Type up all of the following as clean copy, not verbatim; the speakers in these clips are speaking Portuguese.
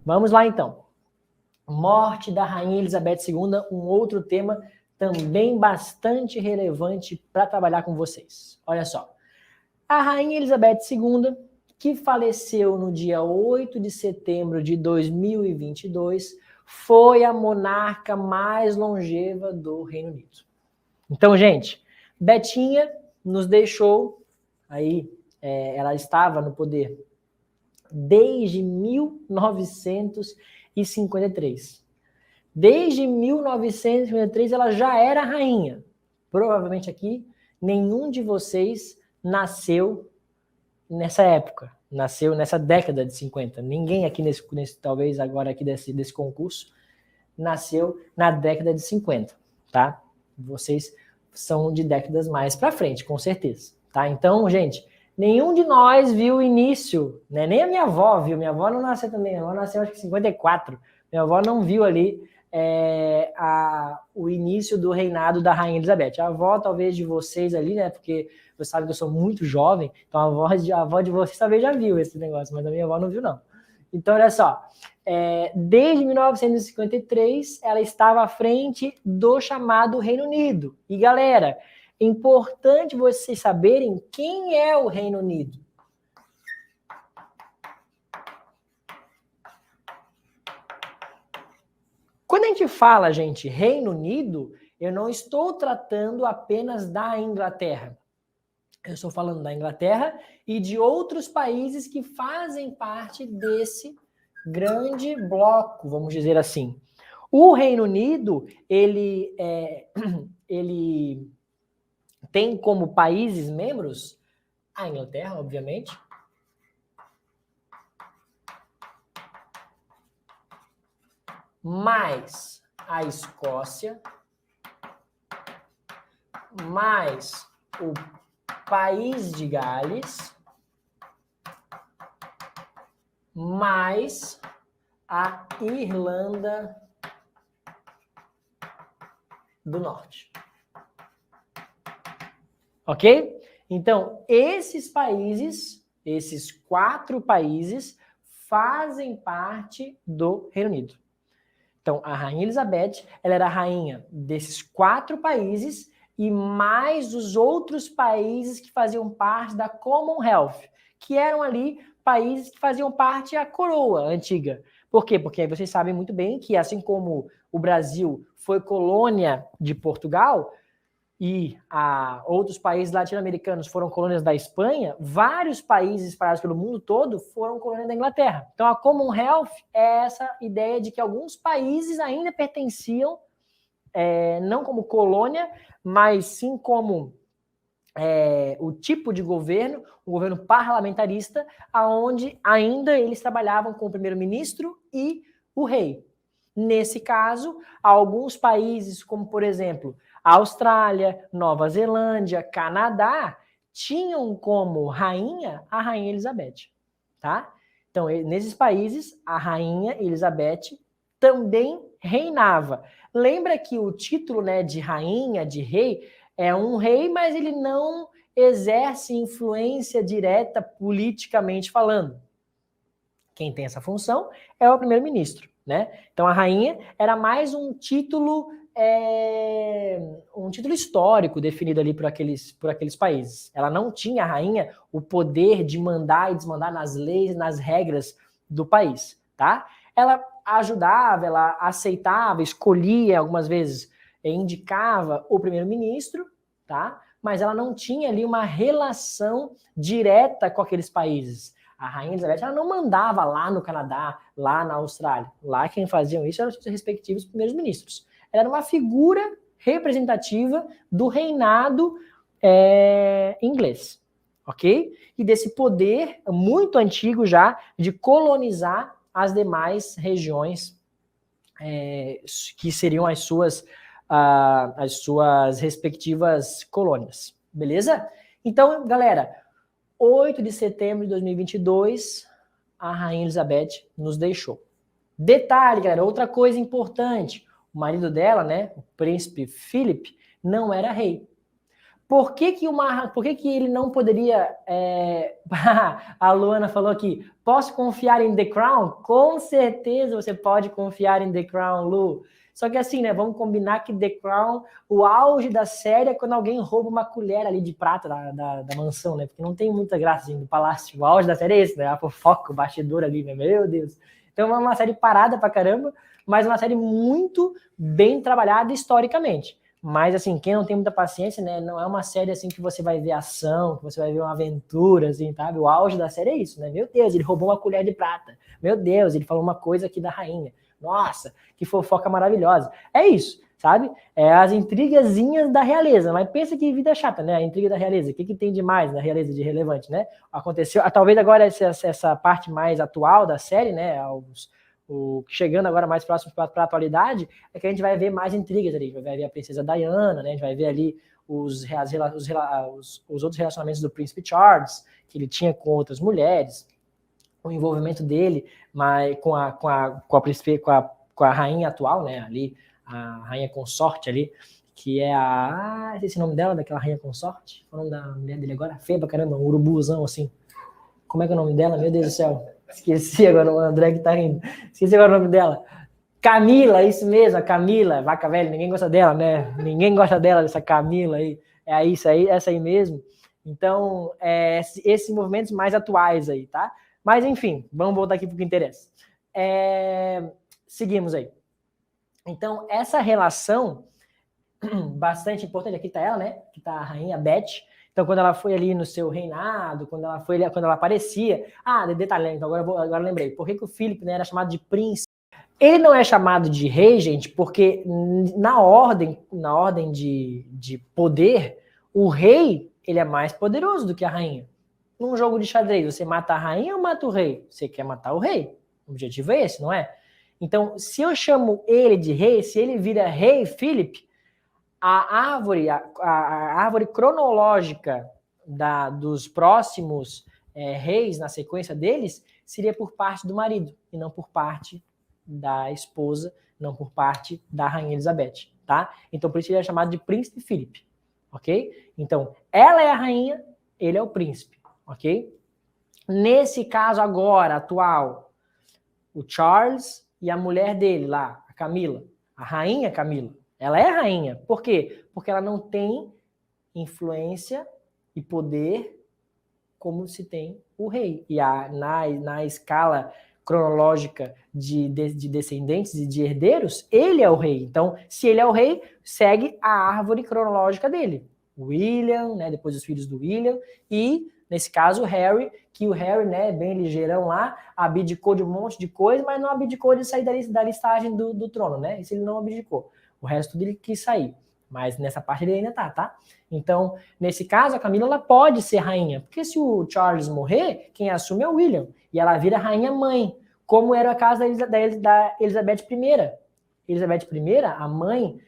Vamos lá, então. Morte da Rainha Elizabeth II, um outro tema também bastante relevante para trabalhar com vocês. Olha só. A Rainha Elizabeth II, que faleceu no dia 8 de setembro de 2022, foi a monarca mais longeva do Reino Unido. Então, gente, Betinha nos deixou, ela estava no poder desde 1953. Desde 1953 ela já era rainha. Provavelmente aqui nenhum de vocês nasceu nessa época, nasceu nessa década de 50. Ninguém aqui talvez agora aqui desse concurso nasceu na década de 50, tá? Vocês são de décadas mais para frente, com certeza, tá? Então, gente, nenhum de nós viu o início, né? Nem a minha avó viu. Minha avó não nasceu também. Minha avó nasceu acho que em 54. Minha avó não viu ali o início do reinado da Rainha Elizabeth. A avó, talvez, de vocês ali, né? Porque vocês sabem que eu sou muito jovem, então a avó de vocês talvez já viu esse negócio, mas a minha avó não viu, não. Então, olha só. Desde 1953, ela estava à frente do chamado Reino Unido. E, galera, é importante vocês saberem quem é o Reino Unido. Quando a gente fala, gente, Reino Unido, eu não estou tratando apenas da Inglaterra. Eu estou falando da Inglaterra e de outros países que fazem parte desse grande bloco, vamos dizer assim. O Reino Unido, ele tem como países membros a Inglaterra, obviamente, mais a Escócia, mais o País de Gales, mais a Irlanda do Norte. Ok? Então, esses países, esses 4 países, fazem parte do Reino Unido. Então, a Rainha Elizabeth, ela era a rainha desses 4 países e mais os outros países que faziam parte da Commonwealth, que eram ali países que faziam parte da coroa antiga. Por quê? Porque aí vocês sabem muito bem que, assim como o Brasil foi colônia de Portugal e outros países latino-americanos foram colônias da Espanha, vários países espalhados pelo mundo todo foram colônias da Inglaterra. Então, a Commonwealth é essa ideia de que alguns países ainda pertenciam, não como colônia, mas sim como o tipo de governo, um governo parlamentarista, onde ainda eles trabalhavam com o primeiro-ministro e o rei. Nesse caso, alguns países, como por exemplo, a Austrália, Nova Zelândia, Canadá, tinham como rainha a Rainha Elizabeth, tá? Então, nesses países, a Rainha Elizabeth também reinava. Lembra que o título, né, de rainha, de rei, é um rei, mas ele não exerce influência direta politicamente falando. Quem tem essa função é o primeiro-ministro, né? Então a rainha era mais um título histórico definido ali por aqueles países. Ela não tinha, a rainha, o poder de mandar e desmandar nas leis, nas regras do país, tá? Ela ajudava, ela aceitava, escolhia algumas vezes, indicava o primeiro-ministro, tá? Mas ela não tinha ali uma relação direta com aqueles países. A Rainha Elizabeth, ela não mandava lá no Canadá, lá na Austrália. Lá quem faziam isso eram os respectivos primeiros ministros. Ela era uma figura representativa do reinado inglês, ok? E desse poder muito antigo já de colonizar as demais regiões que seriam as suas respectivas colônias. Beleza? Então, galera, 8 de setembro de 2022, a Rainha Elizabeth nos deixou. Detalhe, galera, outra coisa importante. O marido dela, né, o príncipe Philip, não era rei. Por que que ele não poderia... A Luana falou aqui, posso confiar em The Crown? Com certeza você pode confiar em The Crown, Lu. Só que assim, né, vamos combinar que The Crown, o auge da série é quando alguém rouba uma colher ali de prata da mansão, né? Porque não tem muita graça assim, no palácio. O auge da série é esse, né? A fofoca, o bastidor ali, né? Meu Deus. Então é uma série parada pra caramba, mas uma série muito bem trabalhada historicamente. Mas, assim, quem não tem muita paciência, né, não é uma série, assim, que você vai ver ação, que você vai ver uma aventura, assim, sabe? O auge da série é isso, né? Meu Deus, ele roubou uma colher de prata. Meu Deus, ele falou uma coisa aqui da rainha. Nossa, que fofoca maravilhosa. É isso, sabe? É as intrigazinhas da realeza. Mas pensa que vida chata, né? A intriga da realeza. O que tem de mais na realeza de relevante, né? Aconteceu, talvez agora essa parte mais atual da série, né? Chegando agora mais próximo para a atualidade, é que a gente vai ver mais intrigas ali. Vai ver a princesa Diana, né? A gente vai ver ali os outros relacionamentos do príncipe Charles, que ele tinha com outras mulheres, o envolvimento dele com a rainha atual, né? Ali, a rainha consorte ali, que é esse é o nome dela, daquela rainha consorte? O nome da mulher dele agora? Feia pra caramba, um urubuzão assim. Como é que é o nome dela? Meu Deus do céu. Esqueci agora, o André que tá rindo. Esqueci agora o nome dela. Camila, isso mesmo, a Camila, vaca velha, ninguém gosta dela, né? Ninguém gosta dela, dessa Camila aí. É isso aí, essa aí mesmo. Então, esses movimentos mais atuais aí, tá? Mas, enfim, vamos voltar aqui para o que interessa. Seguimos aí. Então, essa relação, bastante importante, aqui tá ela, né? Aqui tá a rainha Beth. Então, quando ela foi ali no seu reinado, quando ela aparecia... detalhe, então agora lembrei. Por que o Philip, né, era chamado de príncipe? Ele não é chamado de rei, gente, porque na ordem de poder, o rei, ele é mais poderoso do que a rainha. Num jogo de xadrez, você mata a rainha ou mata o rei? Você quer matar o rei. O objetivo é esse, não é? Então, se eu chamo ele de rei, se ele vira rei Philip, a árvore cronológica dos próximos reis na sequência deles seria por parte do marido e não por parte da esposa, não por parte da rainha Elizabeth, tá? Então por isso ele é chamado de príncipe Philip, ok? Então ela é a rainha, ele é o príncipe, ok? Nesse caso agora, atual, o Charles e a mulher dele lá, a Camila, a rainha Camila, ela é rainha. Por quê? Porque ela não tem influência e poder como se tem o rei. E na escala cronológica de descendentes e de herdeiros, ele é o rei. Então, se ele é o rei, segue a árvore cronológica dele. William, né, depois os filhos do William, e, nesse caso, o Harry, que o Harry, né, bem ligeirão lá, abdicou de um monte de coisa, mas não abdicou de sair da listagem do trono, né? Isso ele não abdicou. O resto tudo ele quis sair. Mas nessa parte ele ainda tá? Então, nesse caso, a Camila ela pode ser rainha. Porque se o Charles morrer, quem assume é o William. E ela vira rainha-mãe. Como era o caso da Elizabeth I. Elizabeth I, a mãe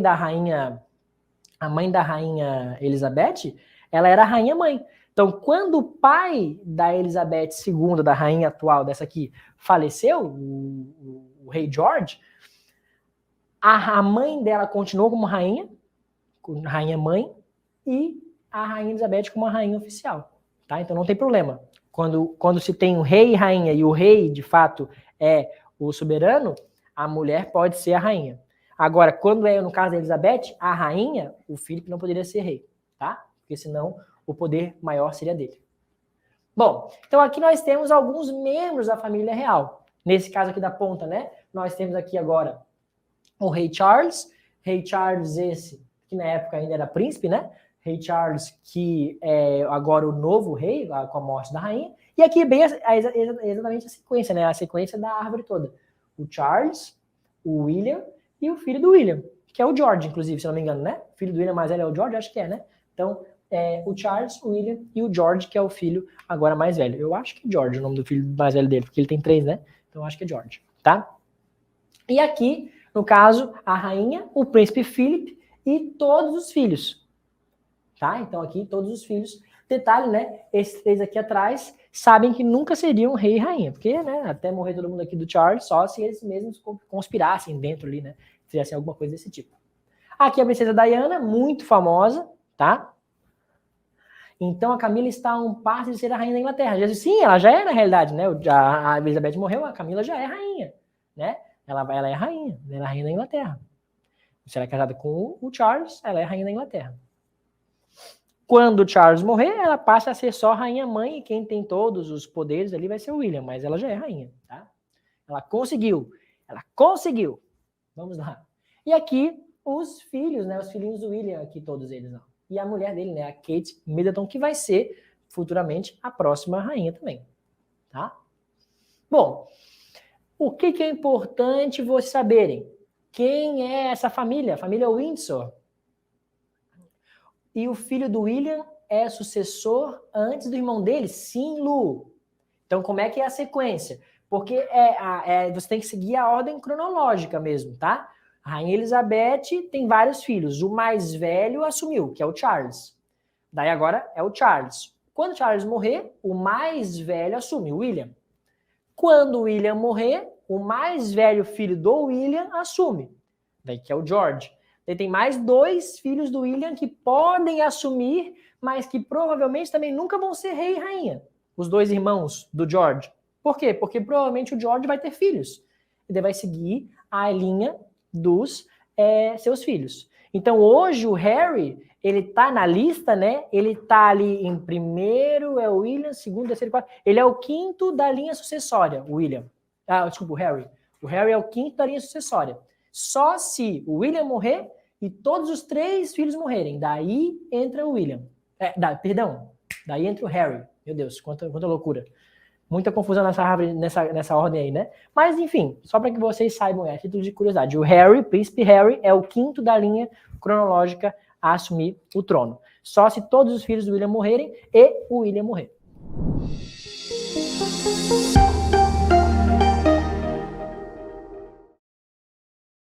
da rainha Elizabeth, ela era rainha-mãe. Então, quando o pai da Elizabeth II, da rainha atual, dessa aqui, faleceu, o rei George, a mãe dela continuou como rainha mãe, e a rainha Elizabeth como a rainha oficial, tá? Então não tem problema. Quando se tem um rei e rainha, e o rei, de fato, é o soberano, a mulher pode ser a rainha. Agora, quando é no caso da Elizabeth, a rainha, o Philip não poderia ser rei, tá? Porque senão o poder maior seria dele. Bom, então aqui nós temos alguns membros da família real. Nesse caso aqui da ponta, né? Nós temos aqui agora o rei Charles esse, que na época ainda era príncipe, né? Rei Charles, que é agora o novo rei, com a morte da rainha. E aqui bem exatamente a sequência, né? A sequência da árvore toda. O Charles, o William e o filho do William, que é o George, inclusive, se não me engano, né? O filho do William mais velho é o George, acho que é, né? Então, o Charles, o William e o George, que é o filho agora mais velho. Eu acho que é George o nome do filho mais velho dele, porque ele tem 3, né? Então, eu acho que é George, tá? E aqui, no caso, a rainha, o príncipe Philip e todos os filhos, tá? Então aqui todos os filhos. Detalhe, né? Esses 3 aqui atrás sabem que nunca seriam rei e rainha, porque, né? Até morrer todo mundo aqui do Charles, só se eles mesmos conspirassem dentro ali, né? Fizessem alguma coisa desse tipo. Aqui a princesa Diana, muito famosa, tá? Então a Camila está a um passo de ser a rainha da Inglaterra. Sim, ela já é na realidade, né? A Elizabeth morreu, a Camila já é rainha, né? Ela é rainha, ela é rainha da Inglaterra. Se ela é casada com o Charles, ela é rainha da Inglaterra. Quando o Charles morrer, ela passa a ser só rainha-mãe e quem tem todos os poderes ali vai ser o William, mas ela já é rainha, tá? Ela conseguiu. Vamos lá. E aqui os filhos, né? Os filhinhos do William aqui, todos eles, ó. E a mulher dele, né? A Kate Middleton, que vai ser futuramente a próxima rainha também, tá? Bom, o que é importante vocês saberem? Quem é essa família? A família Windsor. E o filho do William é sucessor antes do irmão dele? Sim, Lu. Então, como é que é a sequência? Porque você tem que seguir a ordem cronológica mesmo, tá? A Rainha Elizabeth tem vários filhos. O mais velho assumiu, que é o Charles. Daí agora é o Charles. Quando o Charles morrer, o mais velho assume, o William. Quando o William morrer, o mais velho filho do William assume. Daí que é o George. Daí tem mais 2 filhos do William que podem assumir, mas que provavelmente também nunca vão ser rei e rainha. Os 2 irmãos do George. Por quê? Porque provavelmente o George vai ter filhos. E daí vai seguir a linha dos seus filhos. Então hoje o Harry, ele tá na lista, né? Ele tá ali em primeiro, é o William, segundo, terceiro, quarto. Ele é o 5º da linha sucessória, o William. Desculpa, o Harry. O Harry é o 5º da linha sucessória. Só se o William morrer e todos os 3 filhos morrerem. Daí entra o William. Daí entra o Harry. Meu Deus, quanta loucura. Muita confusão nessa ordem aí, né? Mas, enfim, só para que vocês saibam, a título de curiosidade. O Harry, príncipe Harry, é o 5º da linha cronológica a assumir o trono. Só se todos os filhos do William morrerem e o William morrer.